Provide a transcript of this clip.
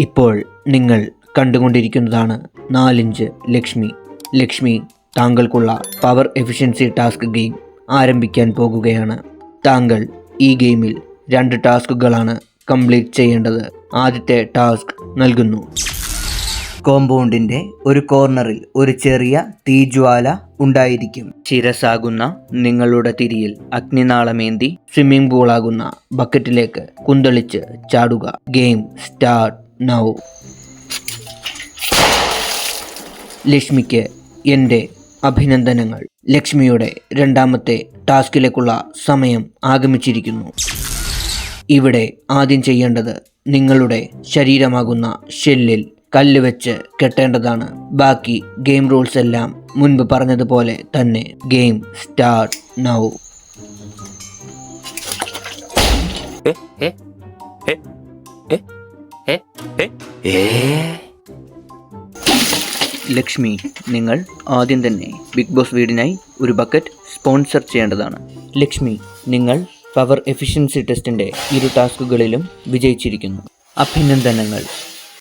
ഇപ്പോൾ നിങ്ങൾ കണ്ടുകൊണ്ടിരിക്കുന്നതാണ് 4 ഇഞ്ച് ലക്ഷ്മി. ലക്ഷ്മി താങ്കൾക്കുള്ള പവർ എഫിഷ്യൻസി ടാസ്ക് ഗെയിം ആരംഭിക്കാൻ പോകുകയാണ്. താങ്കൾ ഈ ഗെയിമിൽ 2 ടാസ്കുകളാണ് കംപ്ലീറ്റ് ചെയ്യേണ്ടത്. ആദ്യത്തെ ടാസ്ക് നൽകുന്നു. കോമ്പൗണ്ടിൻ്റെ ഒരു കോർണറിൽ ഒരു ചെറിയ തീജ്വാല ഉണ്ടായിരിക്കും. ശിരസാകുന്ന നിങ്ങളുടെ തിരിയിൽ അഗ്നിനാളമേന്തി സ്വിമ്മിംഗ് പൂളാകുന്ന ബക്കറ്റിലേക്ക് കുന്തളിച്ച് ചാടുക. Game start now. ലക്ഷ്മിക്ക് എൻ്റെ അഭിനന്ദനങ്ങൾ. ലക്ഷ്മിയുടെ രണ്ടാമത്തെ ടാസ്കിലേക്കുള്ള സമയം ആഗമിച്ചിരിക്കുന്നു. ഇവിടെ ആദ്യം ചെയ്യേണ്ടത് നിങ്ങളുടെ ശരീരമാകുന്ന ഷെല്ലിൽ കല്ല് വെച്ച് കെട്ടേണ്ടതാണ്. ബാക്കി ഗെയിം റൂൾസ് എല്ലാം മുൻപ് പറഞ്ഞതുപോലെ തന്നെ. Game start now. ലക്ഷ്മി, നിങ്ങൾ ആദ്യം തന്നെ ബിഗ് ബോസ് വീടിനായി ഒരു ബക്കറ്റ് സ്പോൺസർ ചെയ്യേണ്ടതാണ്. ലക്ഷ്മി, നിങ്ങൾ പവർ എഫിഷ്യൻസി ടെസ്റ്റിൻ്റെ 2 ടാസ്കുകളിലും വിജയിച്ചിരിക്കുന്നു. അഭിനന്ദനങ്ങൾ.